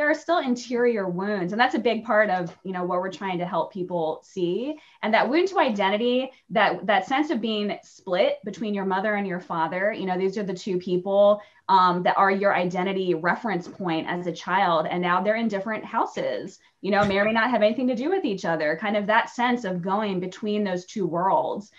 there are still interior wounds. And that's a big part of, what we're trying to help people see. And that wound to identity, that sense of being split between your mother and your father, these are the two people that are your identity reference point as a child. And now they're in different houses, may or may not have anything to do with each other. Kind of that sense of going between those two worlds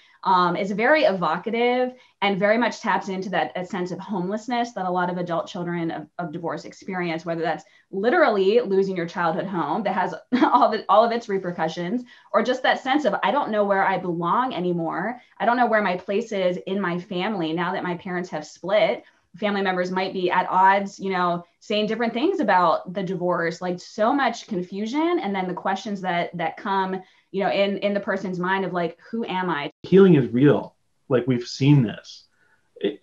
is very evocative and very much taps into that a sense of homelessness that a lot of adult children of divorce experience, whether that's literally losing your childhood home that has all of its repercussions, or just that sense of, I don't know where I belong anymore. I don't know where my place is in my family now that my parents have split. Family members might be at odds, saying different things about the divorce, like so much confusion. And then the questions that come, in the person's mind of like, who am I? Healing is real. Like we've seen this.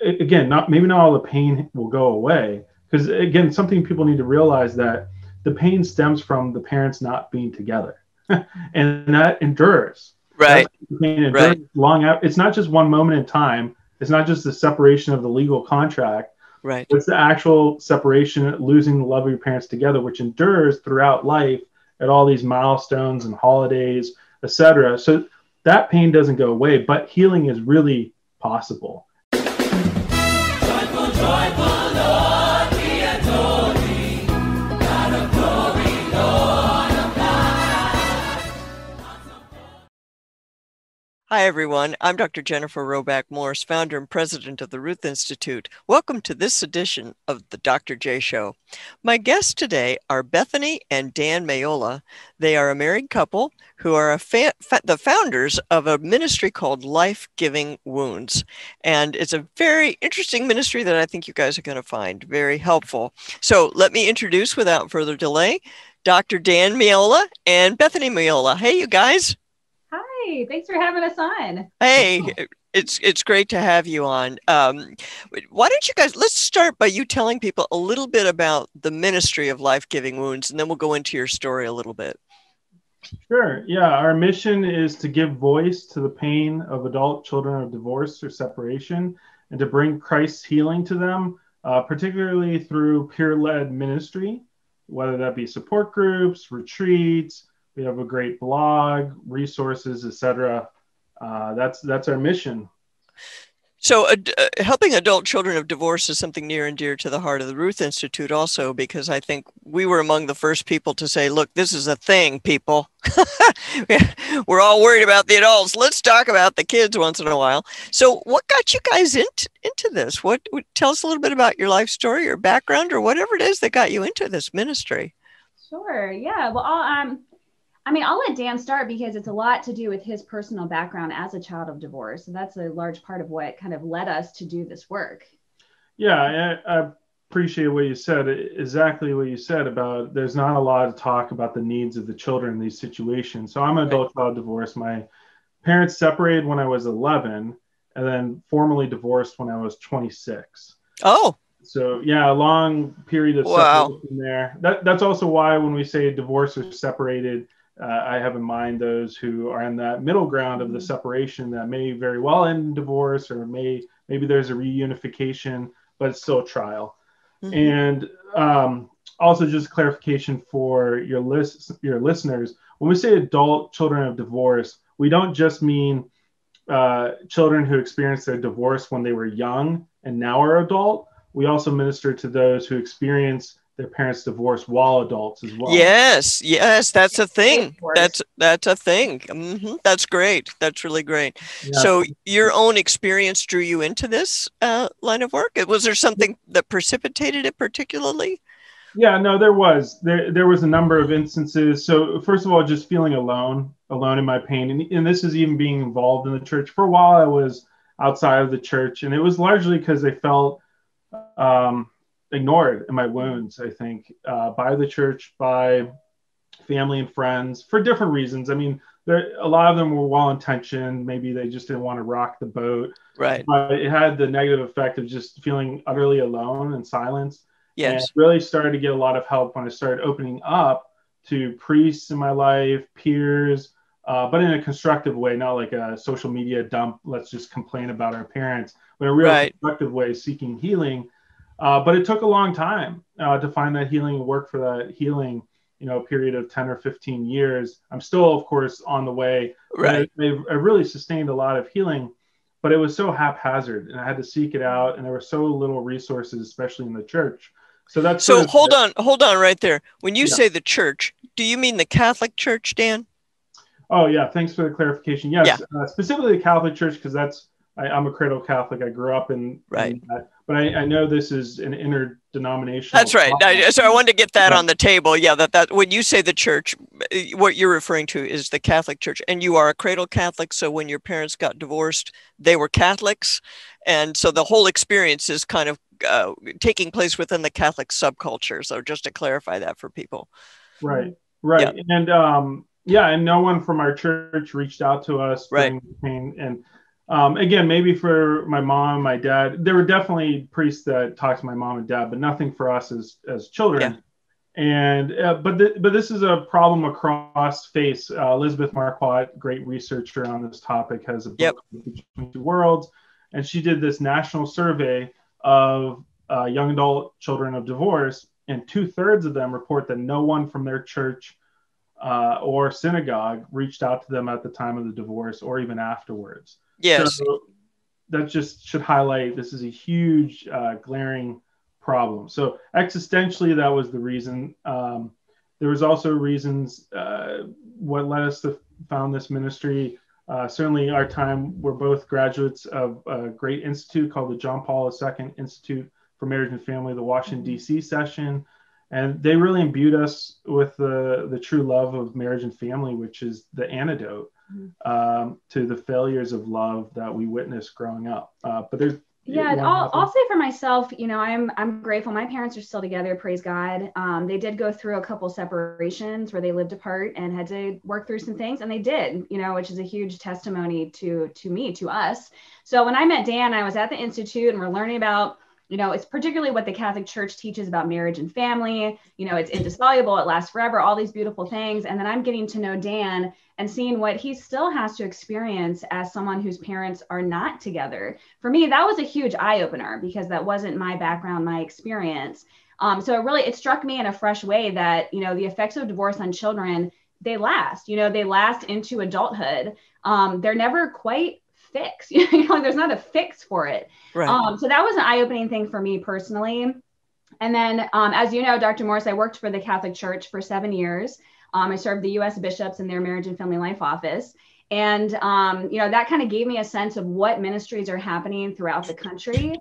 Again, maybe not all the pain will go away. Because again, something people need to realize that the pain stems from the parents not being together. And that endures. Right. The pain endures long out. It's not just one moment in time. It's not just the separation of the legal contract. Right. It's the actual separation, losing the love of your parents together, which endures throughout life at all these milestones and holidays, etc. So that pain doesn't go away, but healing is really possible. Joyful, joyful, Lord, we adore thee. God of glory, Lord of light. Hi, everyone. I'm Dr. Jennifer Roback Morse, founder and president of the Ruth Institute. Welcome to this edition of the Dr. J Show. My guests today are Bethany and Dan Mayola. They are a married couple who are the founders of a ministry called Life Giving Wounds. And it's a very interesting ministry that I think you guys are going to find very helpful. So let me introduce, without further delay, Dr. Dan Mayola and Bethany Mayola. Hey, you guys. Hi, thanks for having us on. Hey, it's great to have you on. Why don't you guys, let's start by you telling people a little bit about the ministry of Life Giving Wounds, and then we'll go into your story a little bit. Sure. Yeah. Our mission is to give voice to the pain of adult children of divorce or separation and to bring Christ's healing to them, particularly through peer-led ministry, whether that be support groups, retreats. We have a great blog, resources, etc. That's our mission. So helping adult children of divorce is something near and dear to the heart of the Ruth Institute also, because I think we were among the first people to say, look, this is a thing, people. We're all worried about the adults. Let's talk about the kids once in a while. So what got you guys into this? Tell us a little bit about your life story or background or whatever it is that got you into this ministry. Sure. Yeah. Well, I'll let Dan start because it's a lot to do with his personal background as a child of divorce. And that's a large part of what kind of led us to do this work. Yeah, I appreciate what you said. Exactly what you said about there's not a lot of talk about the needs of the children in these situations. So I'm an adult child divorced. My parents separated when I was 11 and then formally divorced when I was 26. Oh. So yeah, a long period of separation there. That's also why when we say divorce or separated, I have in mind those who are in that middle ground of the separation that may very well end in divorce, or maybe there's a reunification, but it's still a trial. Mm-hmm. And also just clarification for your listeners, when we say adult children of divorce, we don't just mean children who experienced their divorce when they were young and now are adult. We also minister to those who experience their parents' divorce while adults as well. Yes, that's a thing. That's a thing. Mm-hmm. That's great. That's really great. Yeah. So your own experience drew you into this line of work? Was there something that precipitated it particularly? Yeah, no, there was. There was a number of instances. So first of all, just feeling alone in my pain. And this is even being involved in the church. For a while, I was outside of the church. And it was largely because I felt ignored in my wounds, I think, by the church, by family and friends for different reasons. I mean, a lot of them were well-intentioned. Maybe they just didn't want to rock the boat. Right. But it had the negative effect of just feeling utterly alone and silenced. Yes. And really started to get a lot of help when I started opening up to priests in my life, peers, but in a constructive way, not like a social media dump. Let's just complain about our parents, but a real constructive way, seeking healing. But it took a long time to find that healing work for that healing, period of 10 or 15 years. I'm still, of course, on the way. Right. I've really sustained a lot of healing, but it was so haphazard, and I had to seek it out, and there were so little resources, especially in the church. So that's so hold on right there. When you say the church, do you mean the Catholic Church, Dan? Oh yeah, thanks for the clarification. Yes, specifically the Catholic Church, because I'm a cradle Catholic. I grew up in that, but I know this is an interdenominational. That's right. So I wanted to get that on the table. Yeah, that when you say the church, what you're referring to is the Catholic Church, and you are a cradle Catholic. So when your parents got divorced, they were Catholics, and so the whole experience is kind of taking place within the Catholic subculture. So just to clarify that for people. Right. Yeah. And and no one from our church reached out to us during the pain. And again, maybe for my mom, my dad, there were definitely priests that talked to my mom and dad, but nothing for us as children. Yeah. And but this is a problem across faith. Elizabeth Marquardt, great researcher on this topic, has a book, Between Two Worlds, and she did this national survey of young adult children of divorce, and 2/3 of them report that no one from their church or synagogue reached out to them at the time of the divorce or even afterwards. Yes. So that just should highlight this is a huge, glaring problem. So existentially, that was the reason. There was also reasons what led us to found this ministry. Certainly our time, we're both graduates of a great institute called the John Paul II Institute for Marriage and Family, the Washington, D.C. session. And they really imbued us with the true love of marriage and family, which is the antidote to the failures of love that we witnessed growing up. But there's I'll say for myself, I'm grateful. My parents are still together, praise God. They did go through a couple separations where they lived apart and had to work through some things, and they did, which is a huge testimony to me, to us. So when I met Dan, I was at the Institute, and we're learning about, it's particularly what the Catholic Church teaches about marriage and family. It's indissoluble, it lasts forever, all these beautiful things. And then I'm getting to know Dan and seeing what he still has to experience as someone whose parents are not together. For me, that was a huge eye opener because that wasn't my background, my experience. So it struck me in a fresh way that, the effects of divorce on children, they last, they last into adulthood. They're never quite fixed. There's not a fix for it. Right. So that was an eye-opening thing for me personally. And then, as you know, Dr. Morse, I worked for the Catholic Church for 7 years. I served the U.S. bishops in their marriage and family life office. And, that kind of gave me a sense of what ministries are happening throughout the country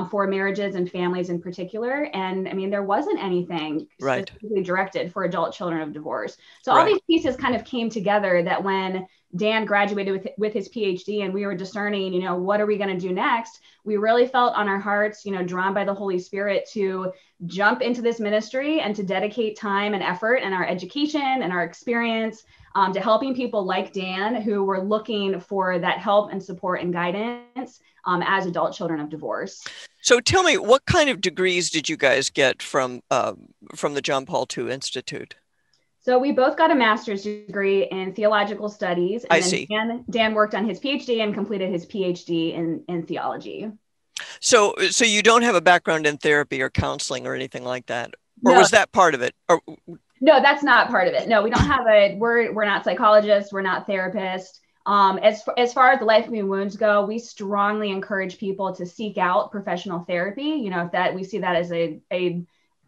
for marriages and families in particular. And I mean, there wasn't anything specifically directed for adult children of divorce. So all these pieces kind of came together that when Dan graduated with his PhD and we were discerning, what are we going to do next? We really felt on our hearts, drawn by the Holy Spirit to jump into this ministry and to dedicate time and effort and our education and our experience to helping people like Dan who were looking for that help and support and guidance as adult children of divorce. So tell me, what kind of degrees did you guys get from the John Paul II Institute? So we both got a master's degree in theological studies. And Dan worked on his PhD and completed his PhD in theology. So you don't have a background in therapy or counseling or anything like that? Or was that part of it? No, that's not part of it. No, we don't have we're not psychologists, we're not therapists. As far as the Life Giving Wounds go, we strongly encourage people to seek out professional therapy. If we see that as a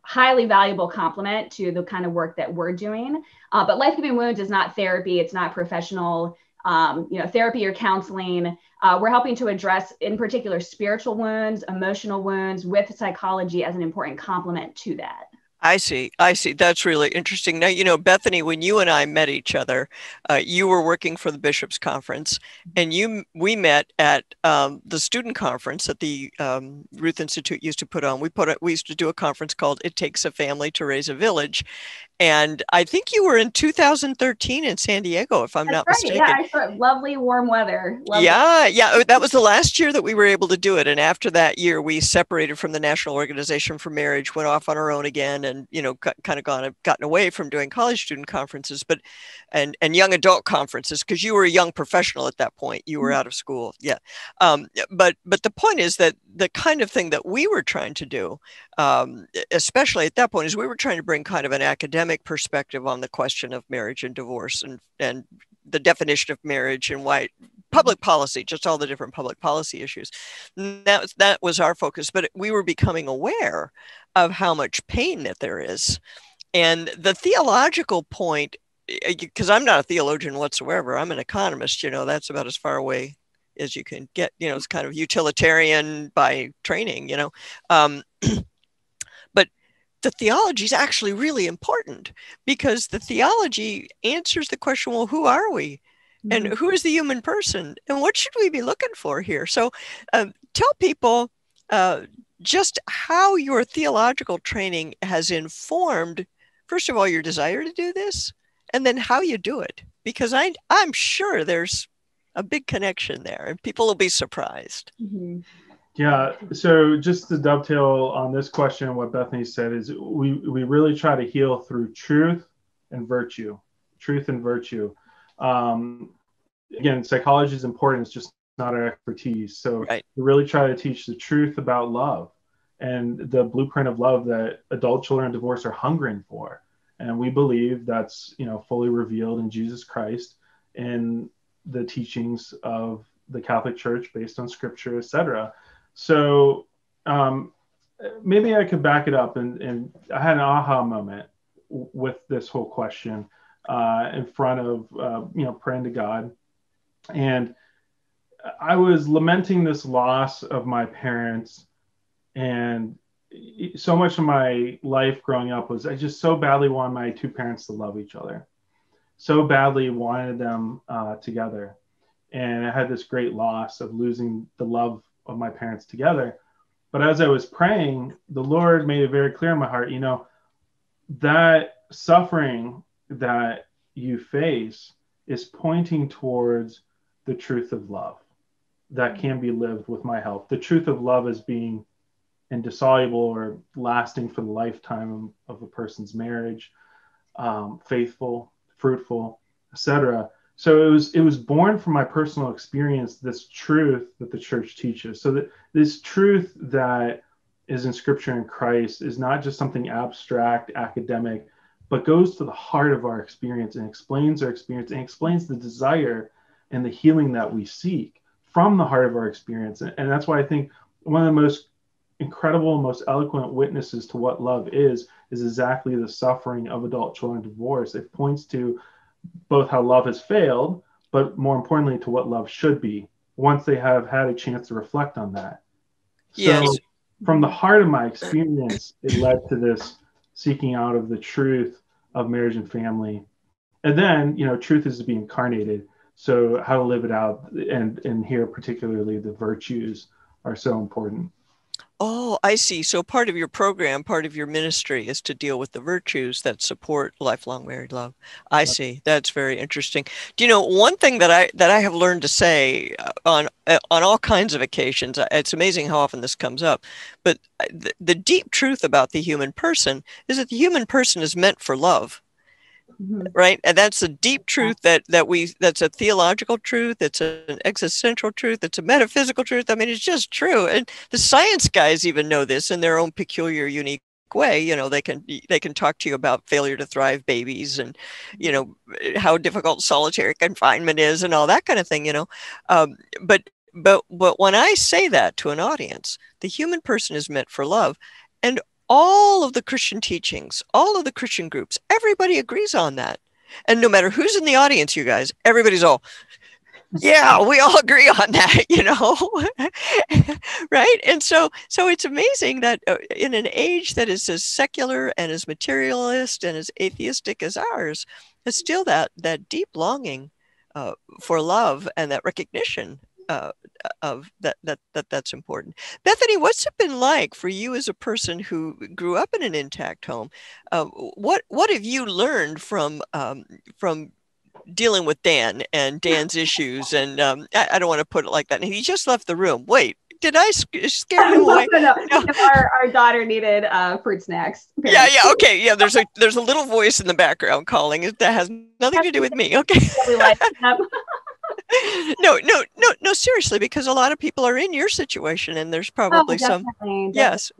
highly valuable complement to the kind of work that we're doing. But Life Giving Wounds is not therapy. It's not professional, therapy or counseling. We're helping to address, in particular, spiritual wounds, emotional wounds with psychology as an important complement to that. I see. That's really interesting. Now, Bethany, when you and I met each other, you were working for the Bishops' Conference, and we met at the student conference that the Ruth Institute used to put on. We used to do a conference called "It Takes a Family to Raise a Village," and I think you were in 2013 in San Diego, if I'm not mistaken. Yeah, I saw lovely warm weather. Yeah. That was the last year that we were able to do it, and after that year, we separated from the National Organization for Marriage, went off on our own again, and kind of gotten away from doing college student conferences, but and young adult conferences, because you were a young professional at that point. You were out of school, yeah. But the point is that the kind of thing that we were trying to do, especially at that point, is we were trying to bring kind of an academic perspective on the question of marriage and divorce, and the definition of marriage, and why public policy, just all the different public policy issues. That was our focus, but we were becoming aware of how much pain that there is. And the theological point, because I'm not a theologian whatsoever, I'm an economist, that's about as far away as you can get, it's kind of utilitarian by training, but the theology is actually really important, because the theology answers the question, well, who are we? And who is the human person? And what should we be looking for here? So tell people just how your theological training has informed, first of all, your desire to do this, and then how you do it. Because I'm sure there's a big connection there, and people will be surprised. Mm-hmm. Yeah, so just to dovetail on this question, what Bethany said is we really try to heal through truth and virtue. Again, psychology is important. It's just not our expertise. So right. We really try to teach the truth about love and the blueprint of love that adult children in divorce are hungering for. And we believe that's, fully revealed in Jesus Christ in the teachings of the Catholic Church based on scripture, etc. So maybe I could back it up. And I had an aha moment with this whole question in front of, praying to God. And I was lamenting this loss of my parents, and so much of my life growing up was I just so badly wanted my two parents to love each other, so badly wanted them together. And I had this great loss of losing the love of my parents together. But as I was praying, the Lord made it very clear in my heart, that suffering that you face is pointing towards the truth of love that can be lived with my help. The truth of love as being indissoluble or lasting for the lifetime of a person's marriage, faithful, fruitful, etc. So it was born from my personal experience, this truth that the church teaches. So that this truth that is in scripture in Christ is not just something abstract, academic, but goes to the heart of our experience and explains our experience and explains the desire and the healing that we seek from the heart of our experience. And that's why I think one of the most incredible, most eloquent witnesses to what love is exactly the suffering of adult children in divorce. It points to both how love has failed, but more importantly to what love should be once they have had a chance to reflect on that. Yes. So from the heart of my experience, it led to this seeking out of the truth of marriage and family. And then, truth is to be incarnated. So how to live it out, and here particularly the virtues are so important. Oh, I see. So part of your program, part of your ministry is to deal with the virtues that support lifelong married love. I see. That's very interesting. Do you know one thing that I have learned to say on all kinds of occasions? It's amazing how often this comes up, but the deep truth about the human person is that the human person is meant for love. Mm-hmm. Right. And that's a deep truth that's a theological truth. It's an existential truth. It's a metaphysical truth. I mean, it's just true. And the science guys even know this in their own peculiar, unique way. They can talk to you about failure to thrive babies and, how difficult solitary confinement is and all that kind of thing, But when I say that to an audience, the human person is meant for love. And all of the Christian teachings, all of the Christian groups, everybody agrees on that. And no matter who's in the audience, you guys, everybody's all, yeah, we all agree on that, right? And so it's amazing that in an age that is as secular and as materialist and as atheistic as ours, there's still that deep longing for love and that recognition of that's important. Bethany, what's it been like for you as a person who grew up in an intact home? What have you learned from dealing with Dan and Dan's issues? And I don't want to put it like that. And he just left the room. Wait, scare him away? No. No. If our daughter needed fruit snacks. Yeah, okay, yeah. There's a little voice in the background calling. That has nothing to do with me. Okay. Really like them. No. Seriously, because a lot of people are in your situation, and there's probably definitely. Yes.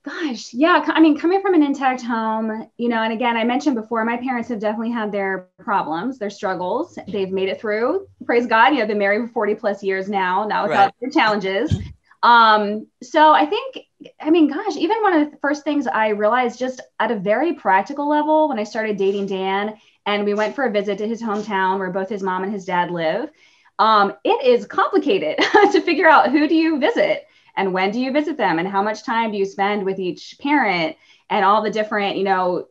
Gosh, yeah. I mean, coming from an intact home, and again, I mentioned before, my parents have definitely had their problems, their struggles. They've made it through. Praise God. They've been married for 40 plus years now, not without their challenges. So I think, gosh, even one of the first things I realized just at a very practical level when I started dating Dan and we went for a visit to his hometown where both his mom and his dad live, it is complicated to figure out who do you visit and when do you visit them and how much time do you spend with each parent and all the different,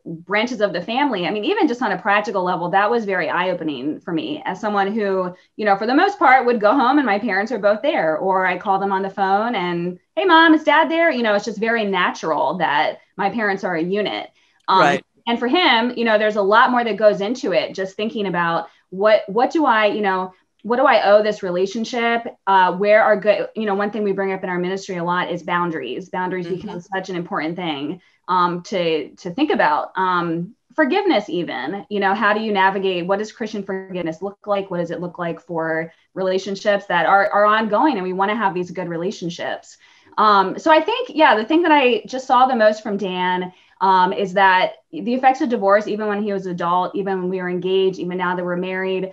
branches of the family. I mean, even just on a practical level, that was very eye-opening for me as someone who, for the most part would go home and my parents are both there, or I call them on the phone and, hey, Mom, is Dad there? It's just very natural that my parents are a unit. Right. And for him, there's a lot more that goes into it. Just thinking about what do I owe this relationship? Where are good, one thing we bring up in our ministry a lot is boundaries. Boundaries become such an important thing to think about. Forgiveness even, how do you navigate? What does Christian forgiveness look like? What does it look like for relationships that are ongoing and we want to have these good relationships? So I think, the thing that I just saw the most from Dan is that the effects of divorce, even when he was an adult, even when we were engaged, even now that we're married,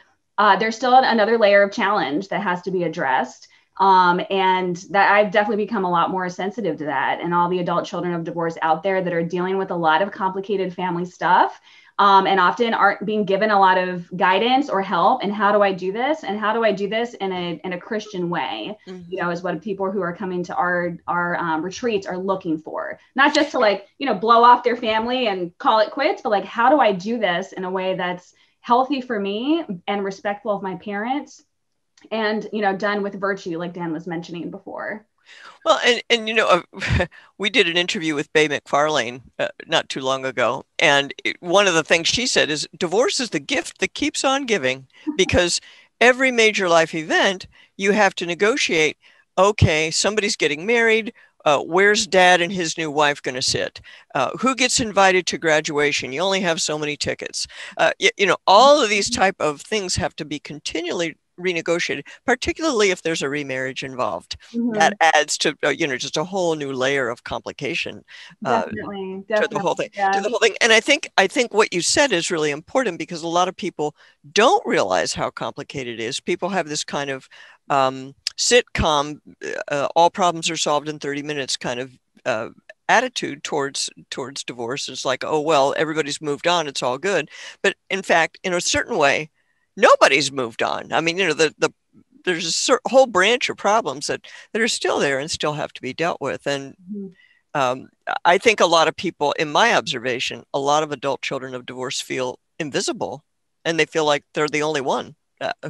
there's still another layer of challenge that has to be addressed. And that I've definitely become a lot more sensitive to that and all the adult children of divorce out there that are dealing with a lot of complicated family stuff and often aren't being given a lot of guidance or help. And how do I do this? And how do I do this in a Christian way? Is what people who are coming to our retreats are looking for. Not just to blow off their family and call it quits, but how do I do this in a way that's healthy for me and respectful of my parents and, done with virtue, like Dan was mentioning before. Well, and we did an interview with Bay McFarlane not too long ago. And one of the things she said is divorce is the gift that keeps on giving, because every major life event, you have to negotiate, okay, somebody's getting married. Where's Dad and his new wife going to sit? Who gets invited to graduation? You only have so many tickets. All of these type of things have to be continually renegotiated, particularly if there's a remarriage involved. That adds to just a whole new layer of complication Definitely. to the whole thing. And I think what you said is really important, because a lot of people don't realize how complicated it is. People have this kind of sitcom, all problems are solved in 30 minutes kind of attitude towards divorce. It's like, oh, well, everybody's moved on, it's all good. But in fact, in a certain way, nobody's moved on. I mean, there's a whole branch of problems that are still there and still have to be dealt with. And I think a lot of people, in my observation, a lot of adult children of divorce feel invisible, and they feel like they're the only one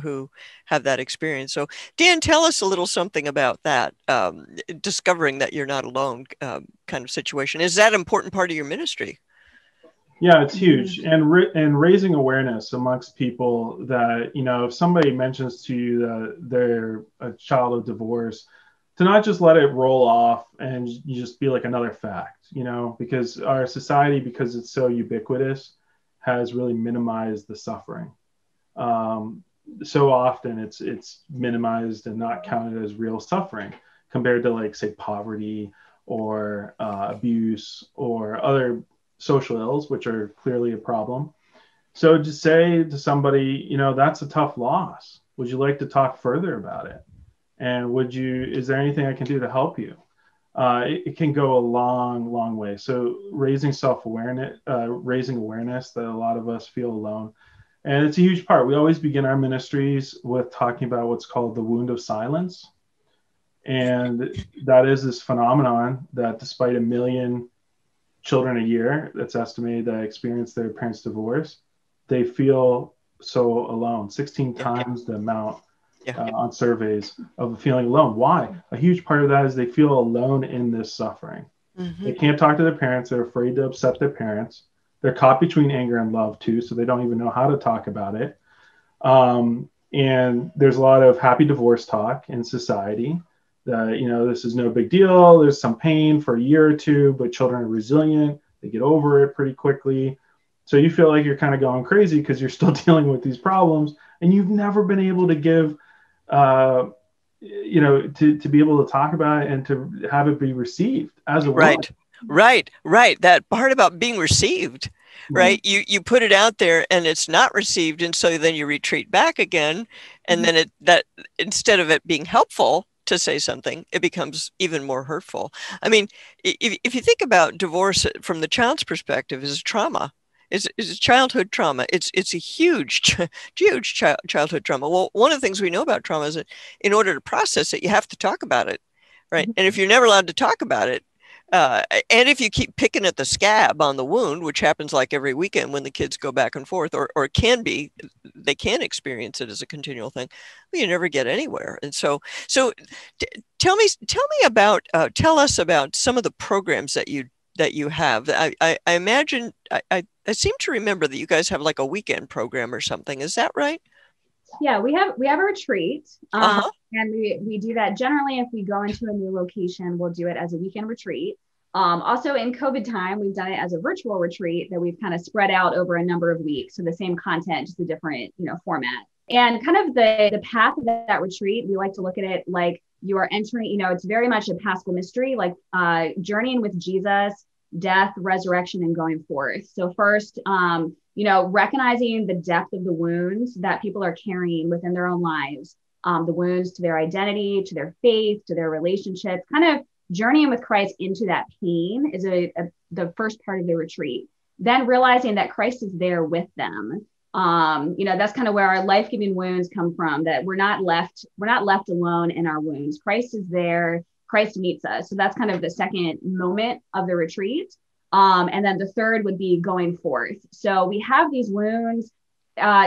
who have that experience. So Dan, tell us a little something about that, discovering that you're not alone kind of situation. Is that an important part of your ministry? Yeah, it's huge. And raising awareness amongst people that, if somebody mentions to you that they're a child of divorce, to not just let it roll off and you just be like another fact, because our society, because it's so ubiquitous, has really minimized the suffering. So often it's minimized and not counted as real suffering compared to say poverty or abuse or other social ills, which are clearly a problem. So to say to somebody, that's a tough loss. Would you like to talk further about it? And is there anything I can do to help you? It can go a long, long way. So raising self-awareness, raising awareness that a lot of us feel alone. And it's a huge part. We always begin our ministries with talking about what's called the wound of silence. And that is this phenomenon that despite 1 million children a year, that's estimated, that experience their parents' divorce, they feel so alone, 16 times the amount on surveys of feeling alone. Why? A huge part of that is they feel alone in this suffering. They can't talk to their parents. They're afraid to upset their parents. They're caught between anger and love too, so they don't even know how to talk about it. And there's a lot of happy divorce talk in society. that, this is no big deal. There's some pain for a year or two, but children are resilient. They get over it pretty quickly. So you feel like you're kind of going crazy because you're still dealing with these problems, and you've never been able to give, to be able to talk about it and to have it be received as a right, woman. Right. That part about being received, right? You put it out there and it's not received, and so then you retreat back again, and then that instead of it being helpful to say something, it becomes even more hurtful. I mean, if you think about divorce from the child's perspective, is trauma. Is a childhood trauma. It's a huge childhood trauma. Well, one of the things we know about trauma is that in order to process it, you have to talk about it, right? And if you're never allowed to talk about it, and if you keep picking at the scab on the wound, which happens like every weekend when the kids go back and forth, or they can experience it as a continual thing, well, you never get anywhere. And so tell us about some of the programs that you have. I imagine, I seem to remember that you guys have like a weekend program or something. Is that right? Yeah, we have a retreat, and we do that generally. If we go into a new location, we'll do it as a weekend retreat. Also in COVID time, we've done it as a virtual retreat that we've kind of spread out over a number of weeks. So the same content, just a different, format. And kind of the path of that retreat, we like to look at it like you are entering, it's very much a Paschal mystery, like journeying with Jesus, death, resurrection, and going forth. So first, recognizing the depth of the wounds that people are carrying within their own lives, the wounds to their identity, to their faith, to their relationships, kind of journeying with Christ into that pain is the first part of the retreat. Then realizing that Christ is there with them. That's kind of where our life-giving wounds come from, that we're not left alone in our wounds. Christ is there. Christ meets us. So that's kind of the second moment of the retreat. And then the third would be going forth. So we have these wounds.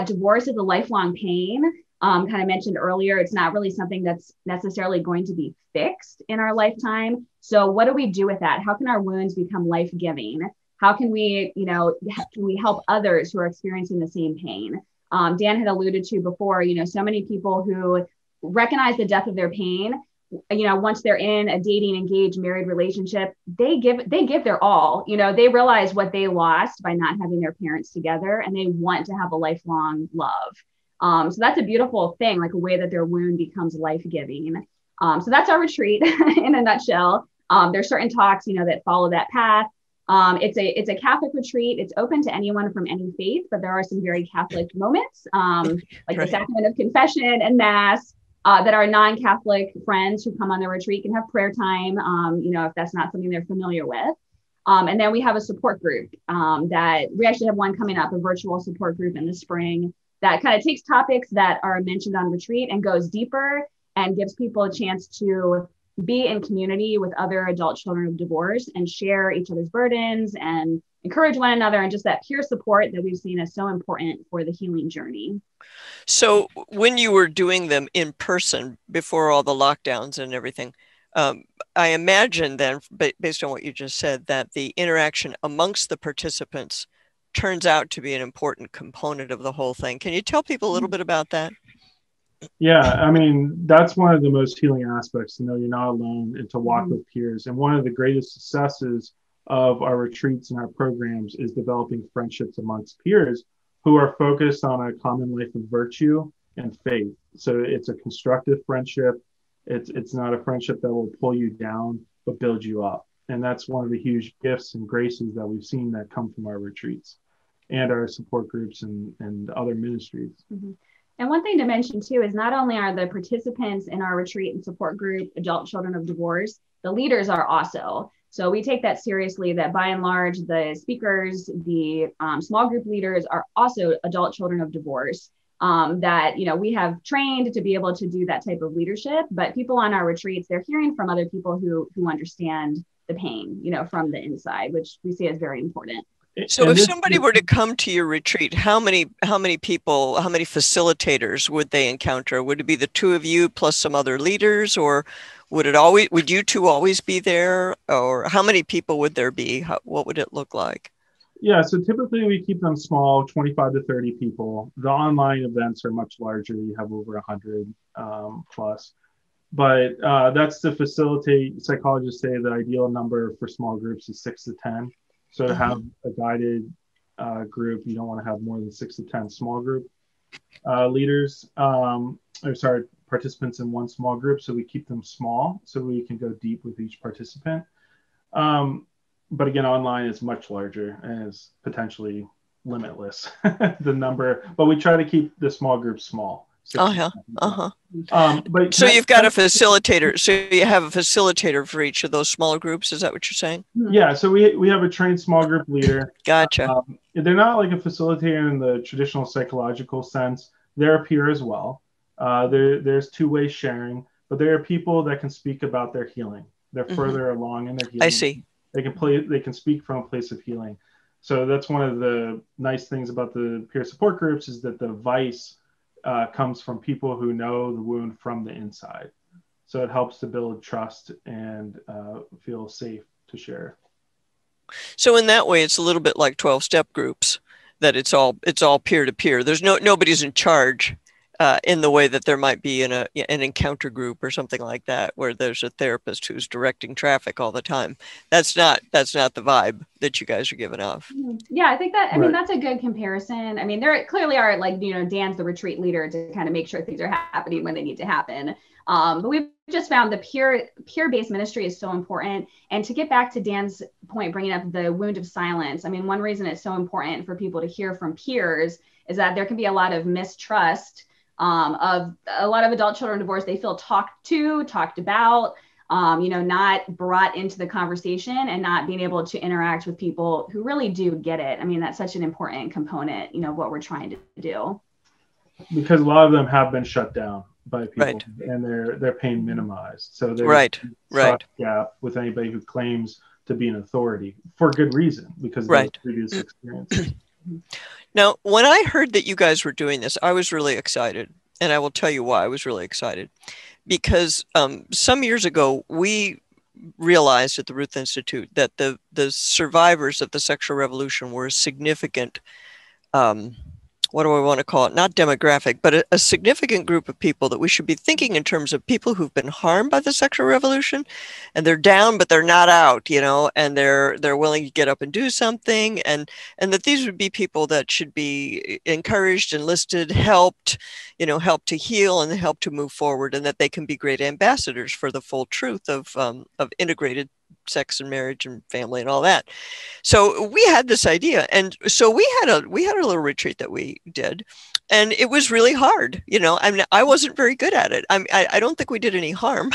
Divorce is a lifelong pain. Kind of mentioned earlier, it's not really something that's necessarily going to be fixed in our lifetime. So what do we do with that? How can our wounds become life-giving? How can we, can we help others who are experiencing the same pain? Dan had alluded to before, so many people who recognize the depth of their pain, once they're in a dating, engaged, married relationship, they give their all. They realize what they lost by not having their parents together, and they want to have a lifelong love. So that's a beautiful thing, like a way that their wound becomes life-giving. So that's our retreat in a nutshell. There's certain talks, that follow that path. It's a Catholic retreat. It's open to anyone from any faith, but there are some very Catholic moments, like the sacrament of confession and Mass. That our non-Catholic friends who come on the retreat can have prayer time, if that's not something they're familiar with. And then we have a support group that we actually have one coming up, a virtual support group in the spring that kind of takes topics that are mentioned on retreat and goes deeper and gives people a chance to be in community with other adult children of divorce and share each other's burdens and encourage one another, and just that peer support that we've seen is so important for the healing journey. So when you were doing them in person before all the lockdowns and everything, I imagine then, based on what you just said, that the interaction amongst the participants turns out to be an important component of the whole thing. Can you tell people a little bit about that? Yeah, I mean, that's one of the most healing aspects, to know you're not alone and to walk with peers. And one of the greatest successes of our retreats and our programs is developing friendships amongst peers who are focused on a common life of virtue and faith. So it's a constructive friendship. It's not a friendship that will pull you down, but build you up. And that's one of the huge gifts and graces that we've seen that come from our retreats and our support groups and other ministries. Mm-hmm. And one thing to mention too is not only are the participants in our retreat and support group adult children of divorce, the leaders are also. So we take that seriously, that by and large, the speakers, the small group leaders are also adult children of divorce, that, we have trained to be able to do that type of leadership. But people on our retreats, they're hearing from other people who understand the pain, from the inside, which we see as very important. So if somebody were to come to your retreat, how many people, how many facilitators would they encounter? Would it be the two of you plus some other leaders, or would you two always be there, or how many people would there be? What would it look like? Yeah, so typically we keep them small, 25 to 30 people. The online events are much larger. You have over 100 plus. but that's to facilitate. Psychologists say the ideal number for small groups is 6 to 10. So to have a guided group, you don't want to have more than 6 to 10 small group leaders. Participants in one small group. So we keep them small so we can go deep with each participant. But again, online is much larger and is potentially limitless, the number, but we try to keep the small group small. But so you've got a facilitator. So you have a facilitator for each of those smaller groups. Is that what you're saying? Yeah. So we have a trained small group leader. Gotcha. They're not like a facilitator in the traditional psychological sense. They're a peer as well. There's two-way sharing, but there are people that can speak about their healing. They're further along in their healing. I see. They can speak from a place of healing. So that's one of the nice things about the peer support groups is that the advice comes from people who know the wound from the inside. So it helps to build trust and feel safe to share. So in that way, it's a little bit like 12-step groups, that it's all peer-to-peer. There's nobody's in charge in the way that there might be in an encounter group or something like that, where there's a therapist who's directing traffic all the time. That's not the vibe that you guys are giving off. Yeah, I think that, I mean, that's a good comparison. I mean, there clearly are, like, Dan's the retreat leader to kind of make sure things are happening when they need to happen. But we've just found the peer-based ministry is so important. And to get back to Dan's point, bringing up the wound of silence, I mean, one reason it's so important for people to hear from peers is that there can be a lot of mistrust of a lot of adult children divorced. They feel talked about, not brought into the conversation and not being able to interact with people who really do get it. I mean, that's such an important component, of what we're trying to do. Because a lot of them have been shut down by people and their pain minimized. So there's a gap with anybody who claims to be an authority for good reason, because of their previous experiences. Now, when I heard that you guys were doing this, I was really excited. And I will tell you why I was really excited. Because some years ago, we realized at the Ruth Institute that the survivors of the sexual revolution were a significant, what do I want to call it? Not demographic, but a significant group of people that we should be thinking in terms of people who've been harmed by the sexual revolution, and they're down, but they're not out, and they're willing to get up and do something, and that these would be people that should be encouraged, enlisted, helped to heal and help to move forward, and that they can be great ambassadors for the full truth of integrated sex and marriage and family and all that. So we had this idea, and so we had a little retreat that we did, and it was really hard. I mean, I wasn't very good at it. I don't think we did any harm,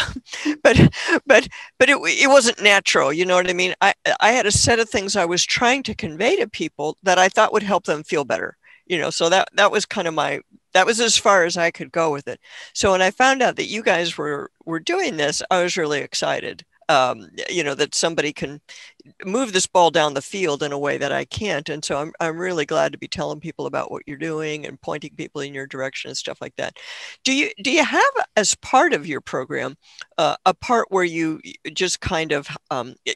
but it wasn't natural. You know what I mean? I had a set of things I was trying to convey to people that I thought would help them feel better. So that was kind of that was as far as I could go with it. So when I found out that you guys were doing this, I was really excited. That somebody can move this ball down the field in a way that I can't. And so I'm really glad to be telling people about what you're doing and pointing people in your direction and stuff like that. Do you have, as part of your program, a part where you just kind of,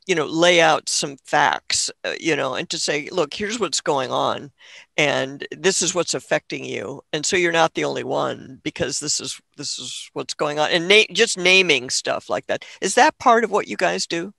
lay out some facts, and to say, look, here's what's going on, and this is what's affecting you. And so you're not the only one, because this is what's going on, and just naming stuff like that. Is that part of what you guys do?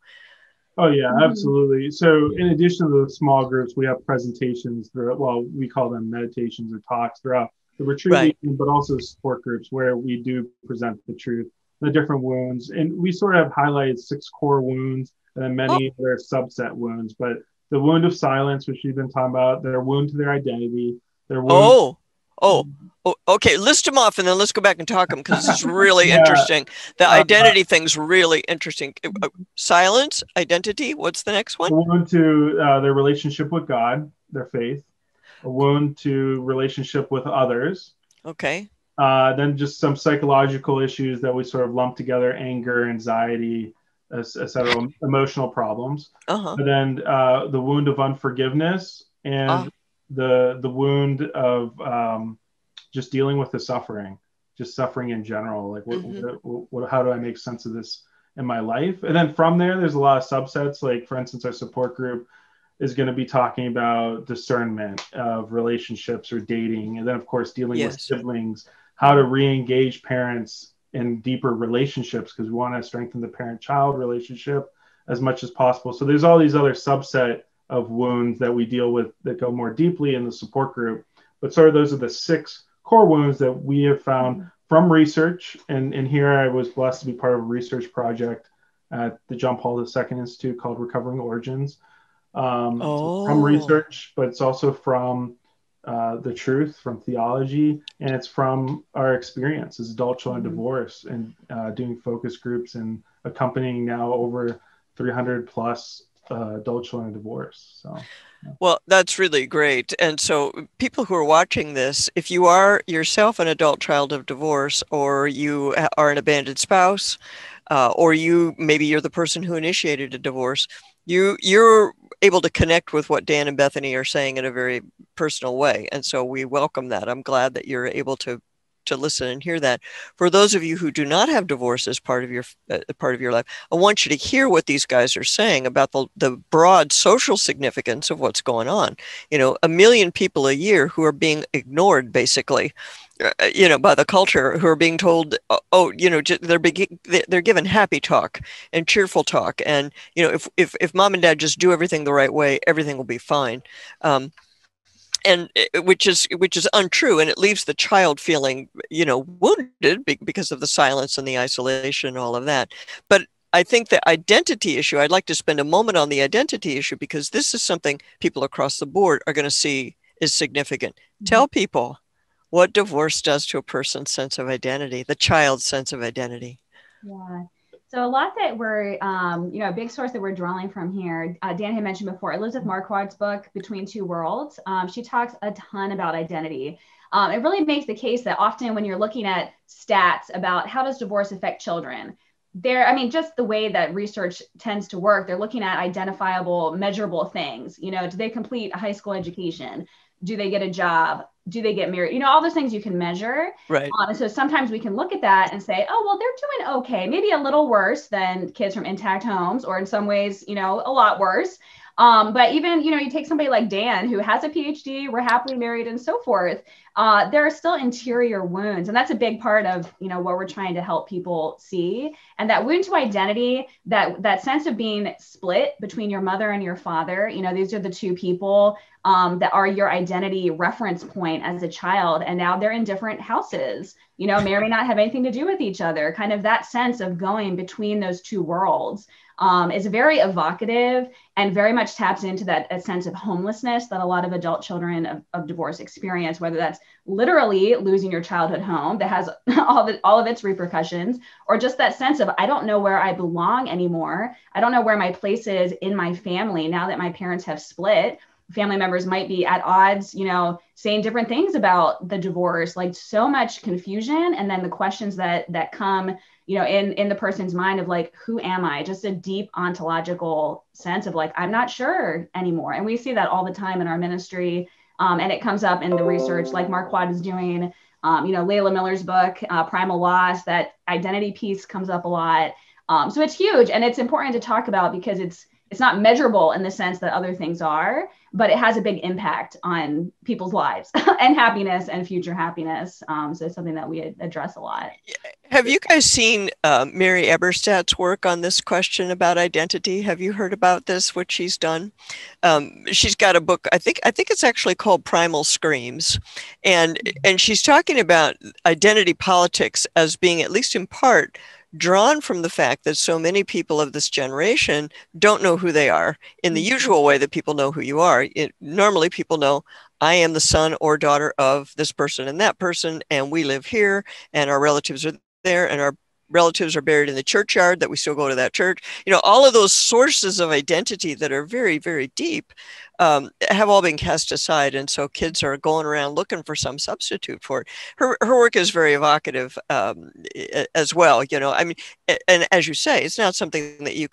Oh yeah, absolutely. So in addition to the small groups, we have presentations we call them meditations or talks throughout the retreat, but also support groups where we do present the truth, the different wounds. And we sort of highlighted 6 core wounds and then many other subset wounds, but the wound of silence, which we've been talking about, their wound to their identity, their wound. Okay. List them off, and then let's go back and talk them, because this is really interesting. The identity thing's really interesting. Silence, identity. What's the next one? A wound to their relationship with God, their faith. A wound to relationship with others. Okay. Then just some psychological issues that we sort of lump together: anger, anxiety, etc., emotional problems. And then the wound of unforgiveness and the wound of just dealing with the suffering in general. Like how do I make sense of this in my life? And then from there's a lot of subsets. Like, for instance, our support group is going to be talking about discernment of relationships or dating. And then of course, dealing with siblings, how to re-engage parents and deeper relationships, because we want to strengthen the parent-child relationship as much as possible. So there's all these other subset of wounds that we deal with that go more deeply in the support group. But sort of those are the 6 core wounds that we have found from research. And here I was blessed to be part of a research project at the John Paul II Institute called Recovering Origins. From research, but it's also from the truth, from theology, and it's from our experience as adult children divorce, and doing focus groups and accompanying now over 300 plus adult children divorce. So, yeah. Well, that's really great. And so people who are watching this, if you are yourself an adult child of divorce, or you are an abandoned spouse, or maybe you're the person who initiated a divorce, you're able to connect with what Dan and Bethany are saying in a very personal way. And so we welcome that. I'm glad that you're able to listen and hear that. For those of you who do not have divorce as part of your life, I want you to hear what these guys are saying about the broad social significance of what's going on. 1 million people a year who are being ignored, basically, by the culture, who are being told, they're given happy talk and cheerful talk, and if mom and dad just do everything the right way, everything will be fine. And which is untrue, and it leaves the child feeling, wounded because of the silence and the isolation and all of that. But I think the identity issue, I'd like to spend a moment on the identity issue, because this is something people across the board are going to see is significant. Mm-hmm. Tell people what divorce does to a person's sense of identity, the child's sense of identity. Yeah. So a lot that we're, a big source that we're drawing from here, Dan had mentioned before, Elizabeth Marquardt's book, Between Two Worlds. She talks a ton about identity. It really makes the case that often when you're looking at stats about how does divorce affect children, just the way that research tends to work, they're looking at identifiable, measurable things. Do they complete a high school education? Do they get a job? Do they get married? All those things you can measure. Right. And so sometimes we can look at that and say, oh, well, they're doing okay. Maybe a little worse than kids from intact homes, or in some ways, a lot worse. But even, you take somebody like Dan, who has a PhD, we're happily married and so forth. There are still interior wounds. And that's a big part of, what we're trying to help people see. And that wound to identity, that sense of being split between your mother and your father, these are the two people that are your identity reference point as a child. And now they're in different houses, may or may not have anything to do with each other. Kind of that sense of going between those two worlds is very evocative and very much taps into that sense of homelessness that a lot of adult children of divorce experience, whether that's literally losing your childhood home that has all of its repercussions, or just that sense of, I don't know where I belong anymore. I don't know where my place is in my family now that my parents have split. Family members might be at odds, saying different things about the divorce, like so much confusion. And then the questions that come, in the person's mind of like, who am I? Just a deep ontological sense of like, I'm not sure anymore. And we see that all the time in our ministry. And it comes up in the research like Marquardt is doing, Layla Miller's book, Primal Loss, that identity piece comes up a lot. So it's huge, and it's important to talk about because it's not measurable in the sense that other things are, but it has a big impact on people's lives and happiness and future happiness. So it's something that we address a lot. Have you guys seen Mary Eberstadt's work on this question about identity? Have you heard about this, what she's done? She's got a book, I think it's actually called Primal Screams. And she's talking about identity politics as being, at least in part, drawn from the fact that so many people of this generation don't know who they are in the usual way that people know who you are. Normally people know, I am the son or daughter of this person and that person, and we live here, and our relatives are there, and our relatives are buried in the churchyard that we still go to that church. All of those sources of identity that are very, very deep have all been cast aside. And so kids are going around looking for some substitute for it. Her work is very evocative as well. And as you say, it's not something that you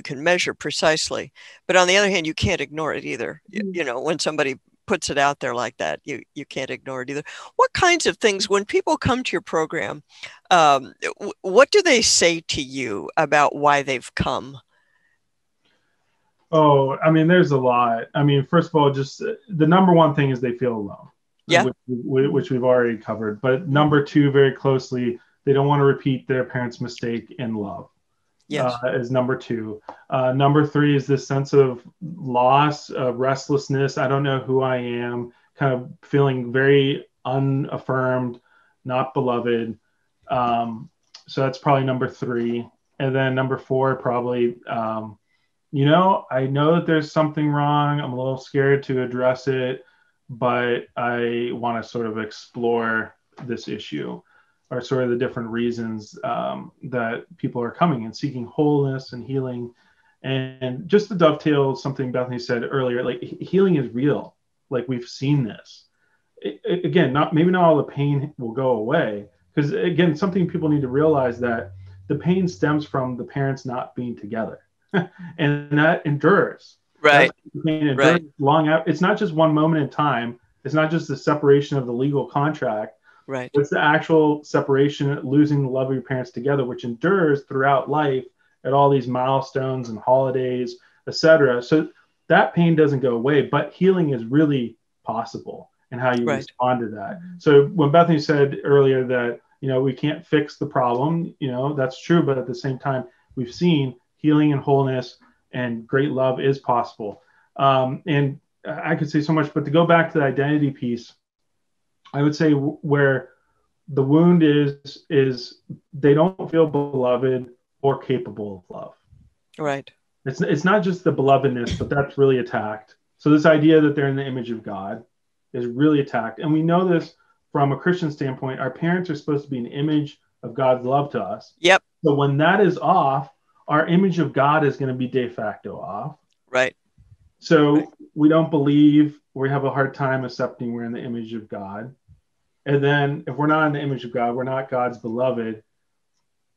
can measure precisely. But on the other hand, you can't ignore it either. When somebody puts it out there like that, you can't ignore it either. What kinds of things, when people come to your program, what do they say to you about why they've come? Oh, there's a lot. First of all, just the number one thing is they feel alone. Yeah. Which we've already covered. But number two, very closely, they don't want to repeat their parents' mistake in love. Yes. Is number 2. Number 3 is this sense of loss, restlessness. I don't know who I am, kind of feeling very unaffirmed, not beloved. So that's probably number 3. And then number 4, probably, I know that there's something wrong. I'm a little scared to address it, but I want to sort of explore this issue, or sort of the different reasons that people are coming and seeking wholeness and healing. And just to dovetail something Bethany said earlier, like healing is real. Like we've seen this. Again, maybe not all the pain will go away, because again, something people need to realize that the pain stems from the parents not being together, and that endures. Right. Pain endures long out. It's not just one moment in time. It's not just the separation of the legal contract. Right. It's the actual separation, losing the love of your parents together, which endures throughout life at all these milestones and holidays, etc. So that pain doesn't go away, but healing is really possible, and how you respond to that. So when Bethany said earlier that, we can't fix the problem, that's true. But at the same time, we've seen healing and wholeness and great love is possible. And I could say so much, but to go back to the identity piece, I would say where the wound is they don't feel beloved or capable of love. Right. It's not just the belovedness, but that's really attacked. So this idea that they're in the image of God is really attacked. And we know this from a Christian standpoint. Our parents are supposed to be an image of God's love to us. Yep. So when that is off, our image of God is going to be de facto off. Right. So we don't believe, we have a hard time accepting we're in the image of God. And then if we're not in the image of God, we're not God's beloved,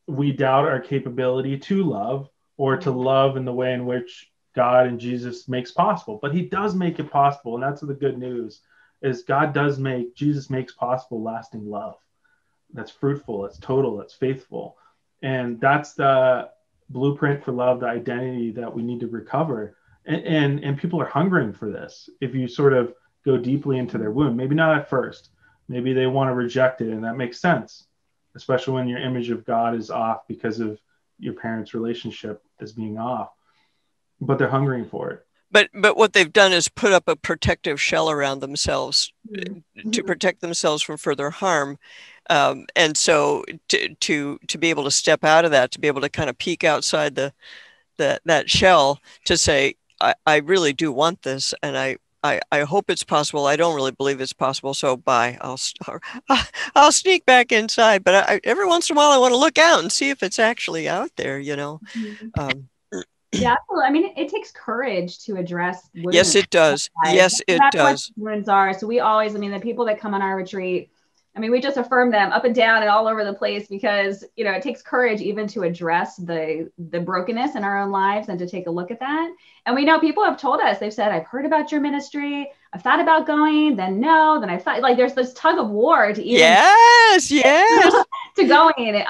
we doubt our capability to love, or to love in the way in which God and Jesus makes possible. But he does make it possible. And that's the good news, is Jesus makes possible lasting love. That's fruitful, it's total, it's faithful. And that's the blueprint for love, the identity that we need to recover. And people are hungering for this. If you sort of go deeply into their wound, maybe not at first, maybe they want to reject it, and that makes sense, especially when your image of God is off because of your parents' relationship as being off, but they're hungering for it. But what they've done is put up a protective shell around themselves to protect themselves from further harm. And so to be able to step out of that, to be able to kind of peek outside that shell, to say, I really do want this, and I hope it's possible. I don't really believe it's possible, so bye. I'll sneak back inside. But every once in a while, I want to look out and see if it's actually out there. Yeah, absolutely. I mean, it takes courage to address wounds. Yes, it does. Yes, it does. What wounds are. So we always, the people that come on our retreat, we just affirm them up and down and all over the place, because, it takes courage even to address the brokenness in our own lives and to take a look at that. And we know people have told us, they've said, I've heard about your ministry, I've thought about going, then no, then I thought, like, there's this tug of war to even yes to going.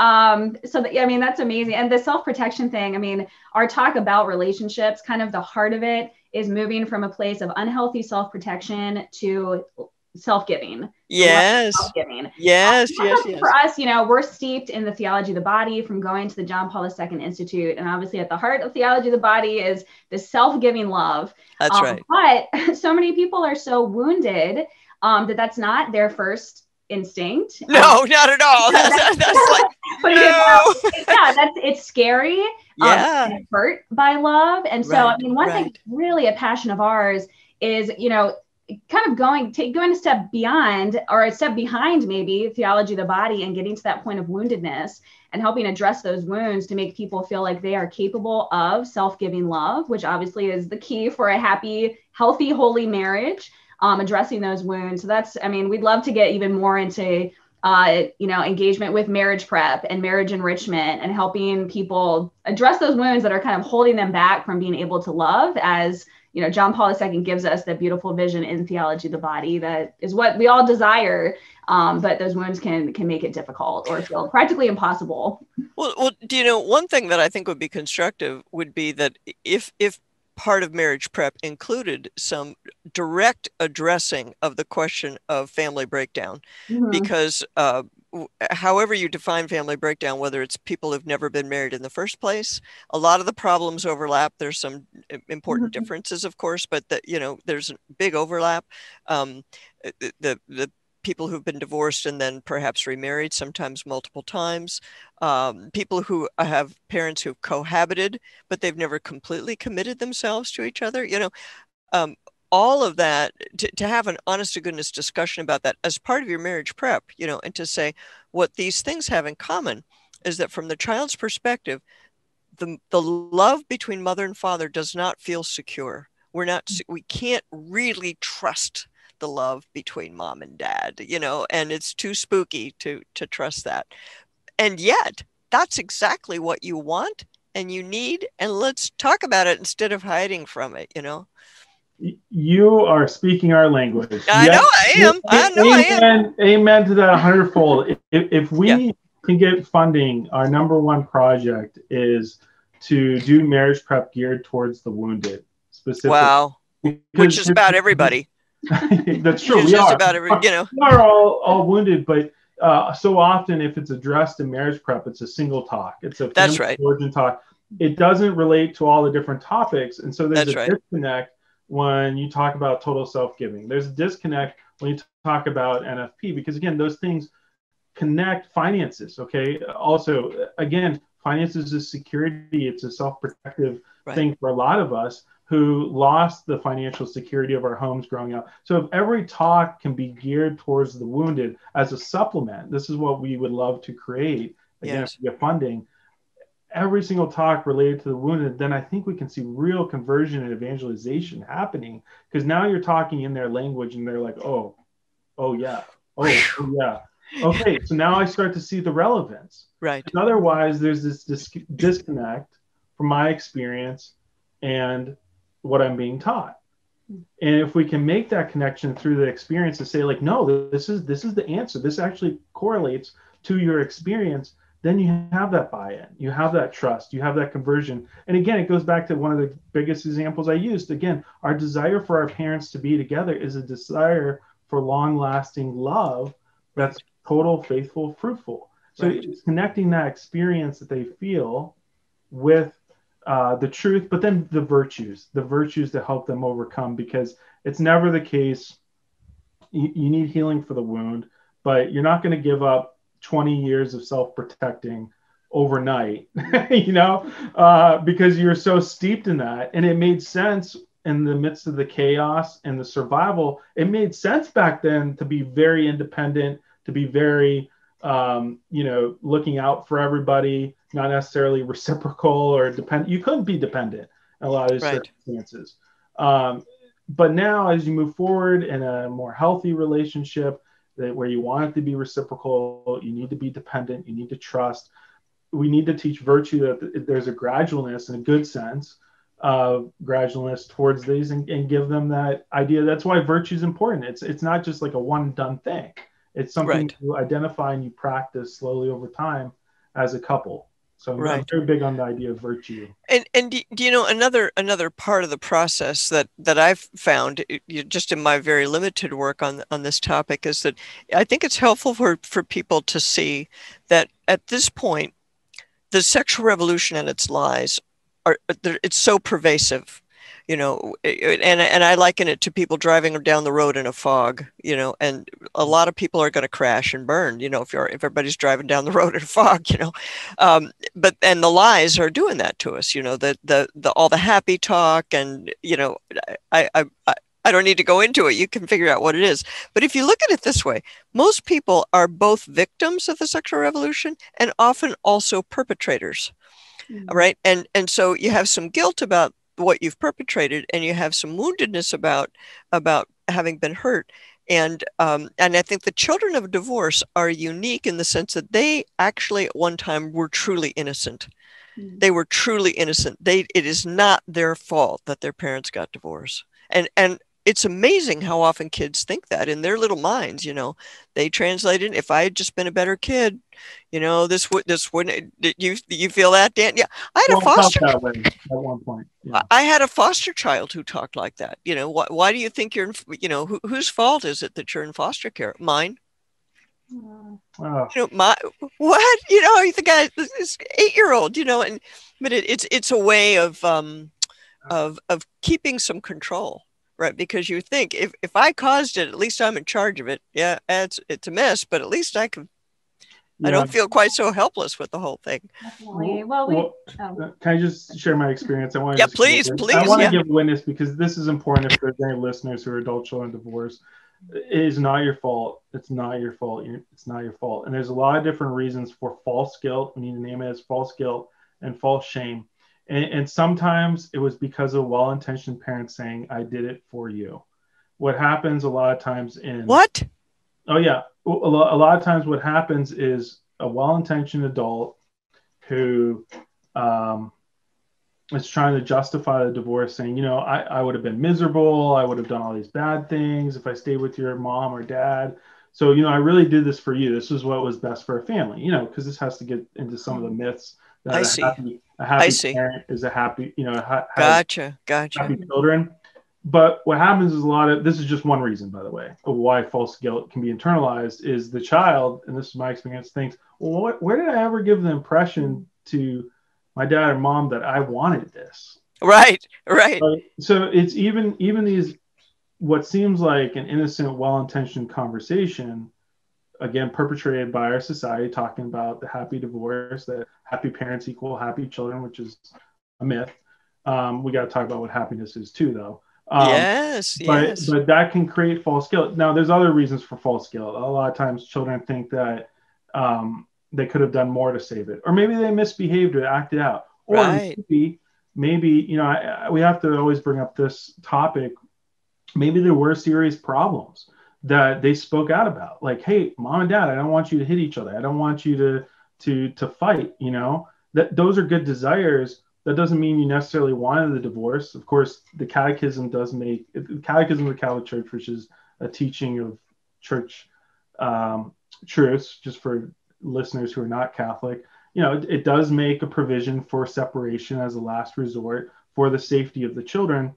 So that's amazing. And the self-protection thing, our talk about relationships, kind of the heart of it is moving from a place of unhealthy self-protection to self-giving. Yes. Yes. For us, we're steeped in the theology of the body from going to the John Paul II Institute. And obviously at the heart of theology of the body is the self-giving love. That's right. But so many people are so wounded that's not their first instinct. No, not at all. That's like, no. It's scary. It's hurt by love. And so, one thing really a passion of ours is, kind of going a step beyond, or a step behind maybe theology of the body, and getting to that point of woundedness and helping address those wounds to make people feel like they are capable of self-giving love, which obviously is the key for a happy, healthy, holy marriage, addressing those wounds. So that's, we'd love to get even more into, engagement with marriage prep and marriage enrichment, and helping people address those wounds that are kind of holding them back from being able to love, as John Paul II gives us that beautiful vision in theology of the body that is what we all desire, but those wounds can make it difficult or feel practically impossible. Well, one thing that I think would be constructive would be that if part of marriage prep included some direct addressing of the question of family breakdown, because however you define family breakdown, whether it's people who've never been married in the first place, a lot of the problems overlap. There's some important differences, of course, but there's a big overlap. The people who've been divorced and then perhaps remarried, sometimes multiple times. People who have parents who've cohabited, but they've never completely committed themselves to each other. All of that, to have an honest to goodness discussion about that as part of your marriage prep, and to say what these things have in common is that from the child's perspective, the love between mother and father does not feel secure. We can't really trust the love between mom and dad, and it's too spooky to trust that. And yet that's exactly what you want and you need. And let's talk about it instead of hiding from it, You are speaking our language. I know I am. I am. Amen to that 100-fold. If we can get funding, our number one project is to do marriage prep geared towards the wounded specifically. Wow. Which is about everybody. That's true. We are about every, We are all wounded, but so often if it's addressed in marriage prep, it's a single talk. It's a family origin talk. It doesn't relate to all the different topics, and so there's a disconnect when you talk about total self-giving. There's a disconnect when you talk about NFP, because again, those things connect finances. Okay. Also, again, finances is security. It's a self-protective thing for a lot of us who lost the financial security of our homes growing up. So if every talk can be geared towards the wounded as a supplement, this is what we would love to create, again, if we get funding, every single talk related to the wounded, then I think we can see real conversion and evangelization happening, because now you're talking in their language and they're like, oh yeah. Okay, so now I start to see the relevance. Right. And otherwise, there's this disconnect from my experience and what I'm being taught. And if we can make that connection through the experience to say like, no, this is the answer. This actually correlates to your experience. Then you have that buy-in, you have that trust, you have that conversion. And again, it goes back to one of the biggest examples I used. Again, our desire for our parents to be together is a desire for long-lasting love that's total, faithful, fruitful. So it's connecting that experience that they feel with the truth, but then the virtues to help them overcome, because it's never the case. You need healing for the wound, but you're not going to give up 20 years of self-protecting overnight, because you're so steeped in that. And it made sense in the midst of the chaos and the survival. It made sense back then to be very independent, to be very, looking out for everybody, not necessarily reciprocal or dependent. You couldn't be dependent in a lot of these circumstances. But now as you move forward in a more healthy relationship, where you want it to be reciprocal, you need to be dependent, you need to trust. We need to teach virtue, that there's a gradualness in a good sense of gradualness towards these, and give them that idea. That's why virtue is important. It's not just like a one done thing. It's something you identify and you practice slowly over time as a couple. So I'm very big on the idea of virtue. And do you know another part of the process that I've found just in my very limited work on this topic is that I think it's helpful for people to see that at this point, the sexual revolution and its lies it's so pervasive. And I liken it to people driving down the road in a fog, and a lot of people are going to crash and burn, if everybody's driving down the road in a fog, but the lies are doing that to us, the all the happy talk, and, I don't need to go into it. You can figure out what it is. But if you look at it this way, most people are both victims of the sexual revolution and often also perpetrators, right? And so you have some guilt about what you've perpetrated, and you have some woundedness about having been hurt, and I think the children of divorce are unique in the sense that they actually at one time were truly innocent. They were truly innocent. It is not their fault that their parents got divorced, and it's amazing how often kids think that in their little minds. They translate it. If I had just been a better kid, this wouldn't. You feel that, Dan? Yeah, I had a foster at one point. Yeah. I had a foster child who talked like that. Why do you think you're? Whose fault is it that you're in foster care? Mine. Oh, You know, my what? You know, the guy, this 8-year-old, you know, but it's a way of keeping some control, right? Because you think if I caused it, at least I'm in charge of it. Yeah, it's a mess, but at least I yeah. don't feel quite so helpless with the whole thing. Definitely. Well, can I just share my experience? I want Yeah, to please, I want to yeah. give witness because this is important. If there's any listeners who are adult children divorced, it is not your fault. It's not your fault. It's not your fault. And there's a lot of different reasons for false guilt. We need to name it as false guilt and false shame. And sometimes it was because of well-intentioned parents saying, "I did it for you." What happens a lot of times in What? Oh yeah, a lot of times what happens is a well-intentioned adult who is trying to justify the divorce, saying, you know, I would have been miserable. I would have done all these bad things if I stayed with your mom or dad. So, you know, I really did this for you. This is what was best for a family, you know, because this has to get into some of the myths that I see. a happy I see. parent is a happy, you know, has Gotcha. happy children. But what happens is this is just one reason, by the way, of why false guilt can be internalized is the child, and this is my experience, thinks, well, where did I ever give the impression to my dad or mom that I wanted this? Right. So it's even these, what seems like an innocent, well-intentioned conversation, again, perpetrated by our society, talking about the happy divorce, that happy parents equal happy children, which is a myth. We got to talk about what happiness is too, though. Yes. But that can create false guilt. Now, there's other reasons for false guilt. A lot of times children think that they could have done more to save it, or maybe they misbehaved or acted out, or right. maybe you know, we have to always bring up this topic. Maybe there were serious problems that they spoke out about, like, hey, mom and dad, I don't want you to hit each other. I don't want you to fight. You know, that those are good desires. That doesn't mean you necessarily wanted the divorce. Of course, the Catechism does make the Catechism of the Catholic Church, which is a teaching of church truths, just for listeners who are not Catholic. You know, it does make a provision for separation as a last resort for the safety of the children.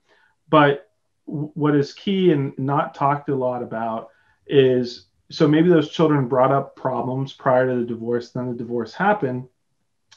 But what is key and not talked a lot about is, so maybe those children brought up problems prior to the divorce, then the divorce happened,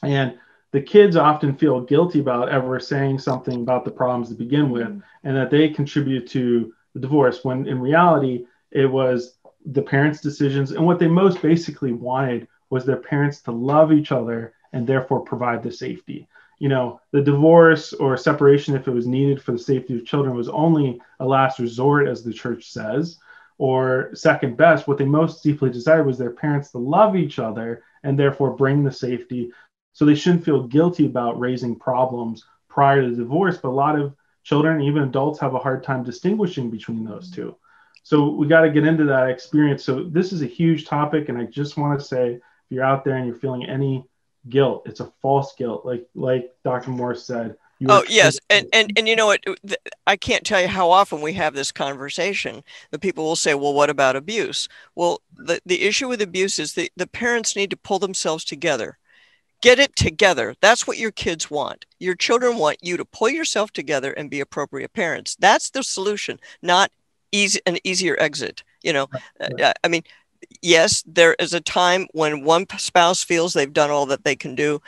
and the kids often feel guilty about ever saying something about the problems to begin with, and that they contribute to the divorce, when in reality, it was the parents' decisions. And what they most basically wanted was their parents to love each other and therefore provide the safety. You know, the divorce or separation, if it was needed for the safety of children, was only a last resort, as the church says, or second best. What they most deeply desired was their parents to love each other and therefore bring the safety. So they shouldn't feel guilty about raising problems prior to the divorce. But a lot of children, even adults, have a hard time distinguishing between those two. So we got to get into that experience. So this is a huge topic. And I just want to say, if you're out there and you're feeling any guilt, it's a false guilt. Like Dr. Morse said. Oh, yes. And you know what? I can't tell you how often we have this conversation. The people will say, well, what about abuse? Well, the issue with abuse is the parents need to pull themselves together. Get it together. That's what your kids want. Your children want you to pull yourself together and be appropriate parents. That's the solution, not an easier exit. You know, I mean, yes, there is a time when one spouse feels they've done all that they can do.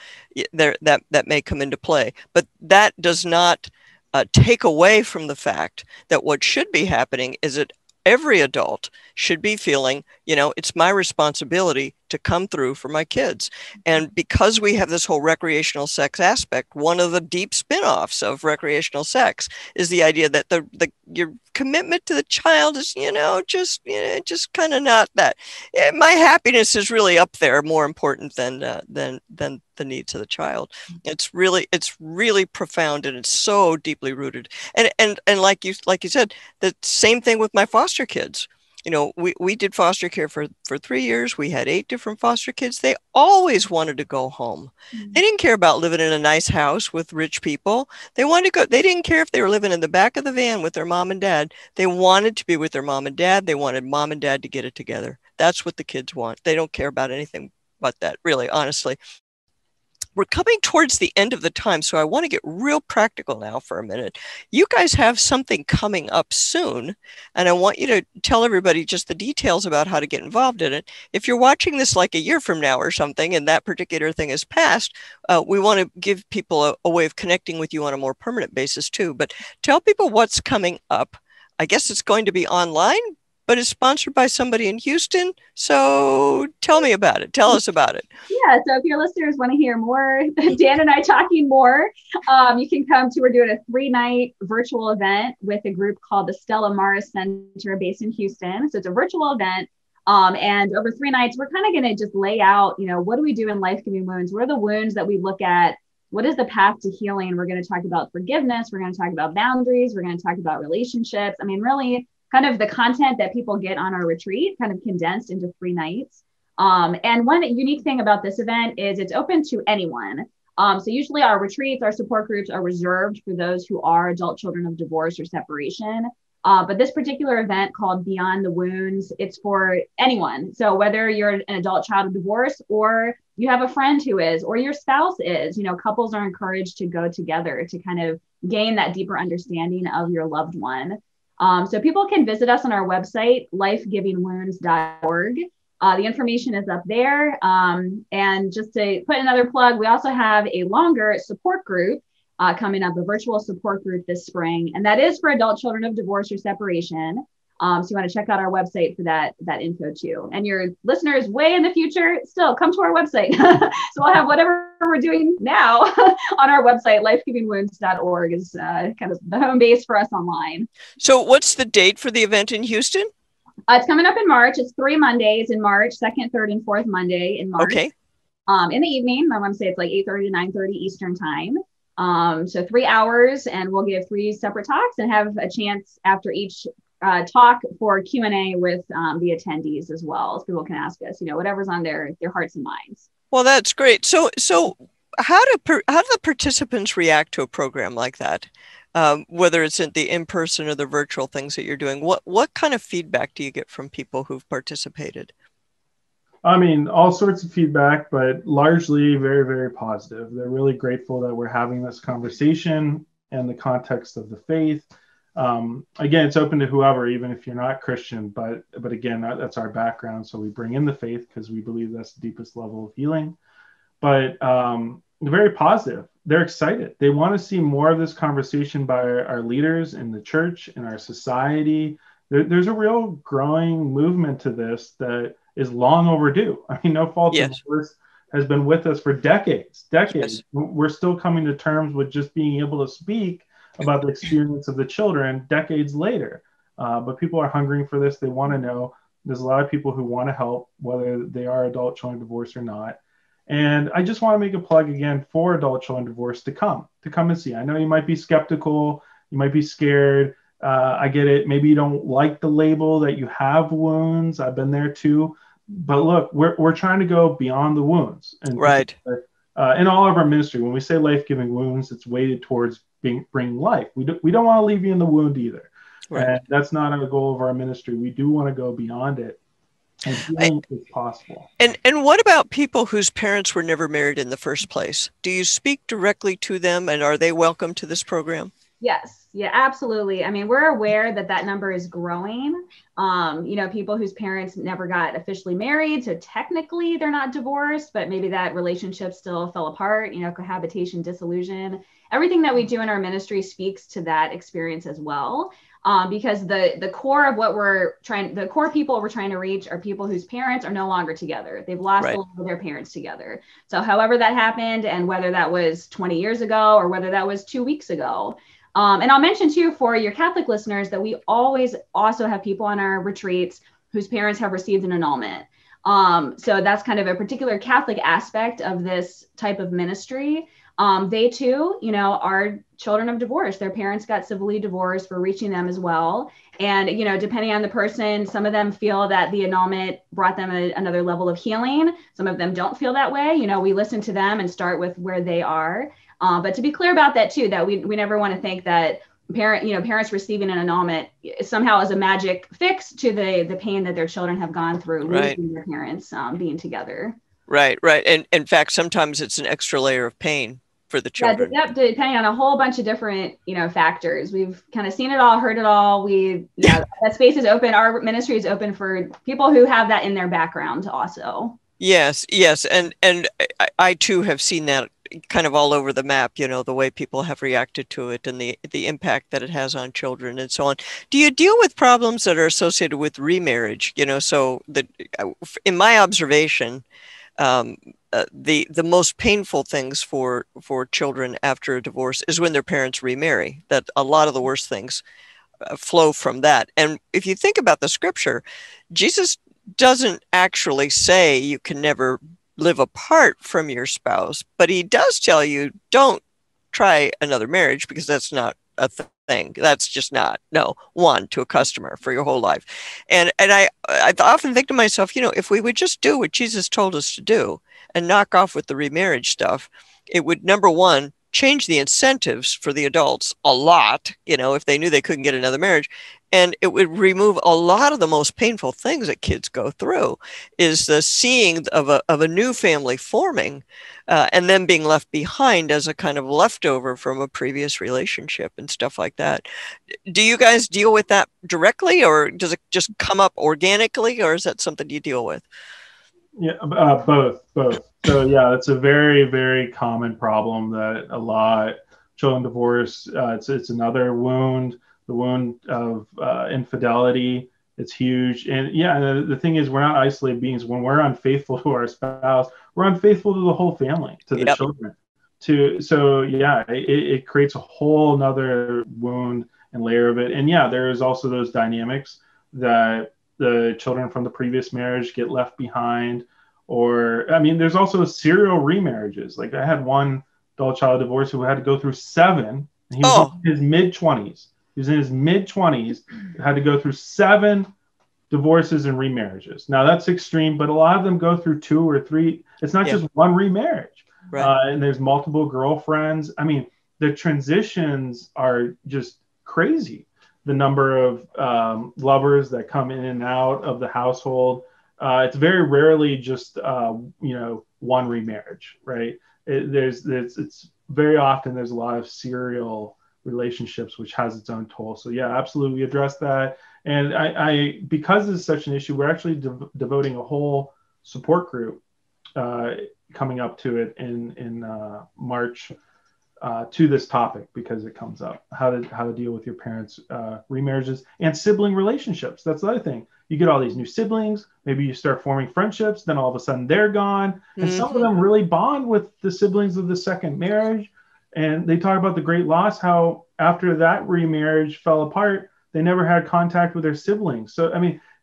That may come into play, but that does not take away from the fact that what should be happening is that every adult should be feeling, you know, it's my responsibility to come through for my kids. And because we have this whole recreational sex aspect, one of the deep spin-offs of recreational sex is the idea that your commitment to the child is, just kind of not that. My happiness is really up there, more important than the needs of the child. It's really profound, and it's so deeply rooted. And like you said, the same thing with my foster kids. We did foster care for 3 years. We had 8 different foster kids. They always wanted to go home. Mm-hmm. They didn't care about living in a nice house with rich people. They wanted to go. They didn't care if they were living in the back of the van with their mom and dad. They wanted to be with their mom and dad. They wanted mom and dad to get it together. That's what the kids want. They don't care about anything but that, really, honestly. we're coming towards the end of the time, so I want to get real practical now for a minute. You guys have something coming up soon, and I want you to tell everybody just the details about how to get involved in it. If you're watching this like a year from now or something, and that particular thing is passed, we want to give people a way of connecting with you on a more permanent basis too. But tell people what's coming up. I guess it's going to be online, but it's sponsored by somebody in Houston. So tell me about it. Tell us about it. Yeah. So if your listeners want to hear more, Dan and I talking more, you can come to, we're doing a 3-night virtual event with a group called the Stella Maris Center based in Houston. So it's a virtual event. And over 3 nights, we're kind of going to just lay out, what do we do in life-giving wounds? What are the wounds that we look at? What is the path to healing? We're going to talk about forgiveness. We're going to talk about boundaries. We're going to talk about relationships. I mean, really, kind of the content that people get on our retreat, kind of condensed into 3 nights. And one unique thing about this event is it's open to anyone. So usually our retreats, our support groups are reserved for those who are adult children of divorce or separation. But this particular event called Beyond the Wounds, it's for anyone. So whether you're an adult child of divorce or you have a friend who is, or your spouse is, couples are encouraged to go together to kind of gain that deeper understanding of your loved one. So people can visit us on our website, lifegivingwounds.org. The information is up there. And just to put another plug, we also have a longer support group coming up, a virtual support group this spring. And that is for adult children of divorce or separation. So you want to check out our website for that info too. And your listeners way in the future, still come to our website. So we'll have whatever we're doing now on our website, lifegivingwounds.org is kind of the home base for us online. So what's the date for the event in Houston? It's coming up in March. It's 3 Mondays in March, 2nd, 3rd, and 4th Monday in March. Okay. In the evening, I want to say it's like 8:30 to 9:30 Eastern time. So 3 hours, and we'll give 3 separate talks and have a chance after each talk for Q&A with the attendees as well, so people can ask us, whatever's on their hearts and minds. Well, that's great. So how do the participants react to a program like that? Whether it's in the in-person or the virtual things that you're doing, what kind of feedback do you get from people who've participated? I mean, all sorts of feedback, but largely very, very positive. They're really grateful that we're having this conversation in the context of the faith. Again, it's open to whoever, even if you're not Christian, but again, that's our background. So we bring in the faith because we believe that's the deepest level of healing. But very positive. They're excited. They want to see more of this conversation by our leaders in the church, in our society. There's a real growing movement to this that is long overdue. I mean, No Fault in Divorce has been with us for decades. Yes. We're still coming to terms with just being able to speak about the experience of the children decades later. But people are hungering for this. They want to know. There's a lot of people who want to help, whether they are adult children divorce or not. And I just want to make a plug again for adult children divorce to come and see. I know you might be skeptical. You might be scared. I get it. Maybe you don't like the label that you have wounds. I've been there too. But look, we're trying to go beyond the wounds. And right. In all of our ministry, when we say life-giving wounds, it's weighted towards bringing life. We don't want to leave you in the wound either. Right. And that's not our goal of our ministry. We do want to go beyond it. And healing is possible. And what about people whose parents were never married in the first place? Do you speak directly to them, and are they welcome to this program? Yes. Yeah, absolutely. I mean, we're aware that number is growing. People whose parents never got officially married. So technically they're not divorced, but maybe that relationship still fell apart, cohabitation, disillusion. Everything that we do in our ministry speaks to that experience as well. Because the core of the core people we're trying to reach are people whose parents are no longer together. They've lost the love of their parents together. So however that happened, and whether that was 20 years ago or whether that was 2 weeks ago. And I'll mention too, for your Catholic listeners, that we always also have people on our retreats whose parents have received an annulment. So that's kind of a particular Catholic aspect of this type of ministry. They too, are children of divorce. Their parents got civilly divorced. We're reaching them as well. And, depending on the person, some of them feel that the annulment brought them another level of healing. Some of them don't feel that way. We listen to them and start with where they are. But to be clear about that too, that we never want to think that parents receiving an annulment somehow is a magic fix to the pain that their children have gone through, losing their parents being together. Right, right. And in fact, sometimes it's an extra layer of pain for the children. Yeah, depending on a whole bunch of different, factors. We've kind of seen it all, heard it all. That space is open. Our ministry is open for people who have that in their background also. Yes, yes. And I too have seen that kind of all over the map, the way people have reacted to it and the impact that it has on children and so on. Do you deal with problems that are associated with remarriage? So in my observation, the most painful things for children after a divorce is when their parents remarry. That a lot of the worst things flow from that. And if you think about the scripture, Jesus doesn't actually say you can never live apart from your spouse, but he does tell you don't try another marriage, because that's not a thing. That's just not one to a customer for your whole life. And I often think to myself, if we would just do what Jesus told us to do and knock off with the remarriage stuff, it would, number one, change the incentives for the adults a lot, if they knew they couldn't get another marriage. And it would remove a lot of the most painful things that kids go through, is the seeing of a new family forming and then being left behind as a kind of leftover from a previous relationship and stuff like that. Do you guys deal with that directly, or does it just come up organically, or is that something you deal with? Yeah, both. So yeah, it's a very, very common problem that a lot children divorce. It's another wound, the wound of infidelity. It's huge. And yeah, the thing is, we're not isolated beings. When we're unfaithful to our spouse, we're unfaithful to the whole family, to the children. So yeah, it creates a whole nother wound and layer of it. And yeah, there is also those dynamics that the children from the previous marriage get left behind. Or, there's also serial remarriages. Like, I had one adult child divorce who had to go through 7. And he was in his mid-20s. He was in his mid-20s, had to go through 7 divorces and remarriages. Now, that's extreme, but a lot of them go through 2 or 3. It's not just one remarriage. Right. And there's multiple girlfriends. The transitions are just crazy. The number of lovers that come in and out of the household. It's very rarely just one remarriage, right? It's very often there's a lot of serial relationships, which has its own toll. So yeah, absolutely, we address that. And I because it's such an issue, we're actually devoting a whole support group coming up to it in March. To this topic, because it comes up, how to deal with your parents' remarriages and sibling relationships. That's the other thing. You get all these new siblings, maybe you start forming friendships, then all of a sudden they're gone. And some of them really bond with the siblings of the second marriage. And they talk about the great loss, how after that remarriage fell apart, they never had contact with their siblings. So,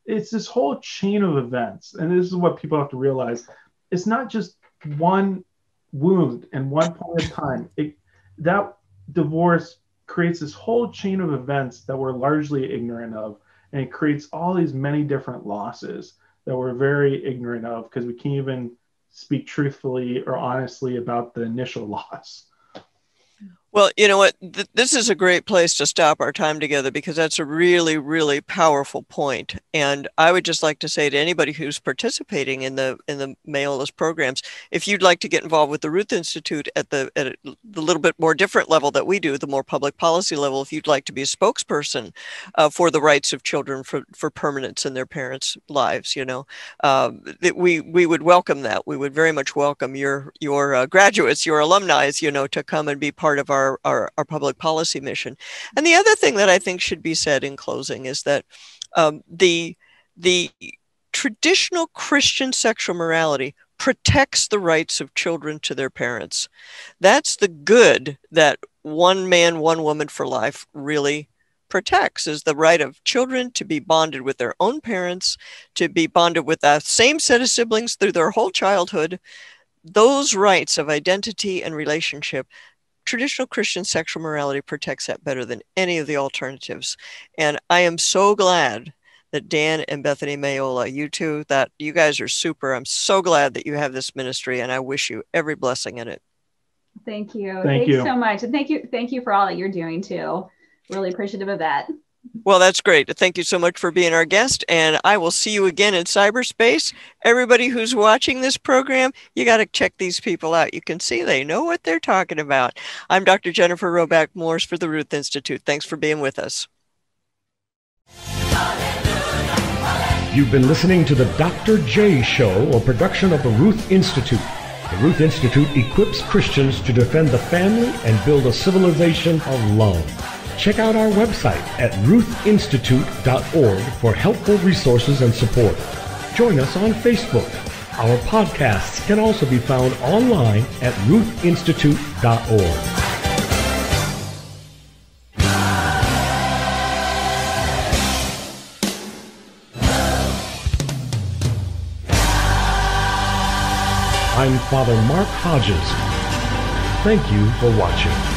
it's this whole chain of events. And this is what people have to realize. It's not just one wound and one point of time. That divorce creates this whole chain of events that we're largely ignorant of. And it creates all these many different losses that we're very ignorant of, because we can't even speak truthfully or honestly about the initial loss. Well, you know what? This is a great place to stop our time together, because that's a really, really powerful point. And I would just like to say to anybody who's participating in the Mayolas programs, if you'd like to get involved with the Ruth Institute at the little bit more different level that we do, the more public policy level, if you'd like to be a spokesperson for the rights of children for permanence in their parents' lives, we would welcome that. We would very much welcome your graduates, your alumni, to come and be part of our public policy mission. And the other thing that I think should be said in closing is that the traditional Christian sexual morality protects the rights of children to their parents. That's the good that one man, one woman for life really protects, is the right of children to be bonded with their own parents, to be bonded with that same set of siblings through their whole childhood. Those rights of identity and relationship, traditional Christian sexual morality protects that better than any of the alternatives. And I am so glad that Dan and Bethany Mayola, you two, that you guys are super. I'm so glad that you have this ministry, and I wish you every blessing in it. Thank you. Thanks so much. And thank you for all that you're doing too. Really appreciative of that. Well, that's great. Thank you so much for being our guest, and I will see you again in cyberspace. Everybody who's watching this program, you got to check these people out. You can see they know what they're talking about. I'm Dr. Jennifer Roback Morse for the Ruth Institute. Thanks for being with us. You've been listening to the Dr. J Show, a production of the Ruth Institute. The Ruth Institute equips Christians to defend the family and build a civilization of love. Check out our website at ruthinstitute.org for helpful resources and support. Join us on Facebook. Our podcasts can also be found online at ruthinstitute.org. I'm Father Mark Hodges. Thank you for watching.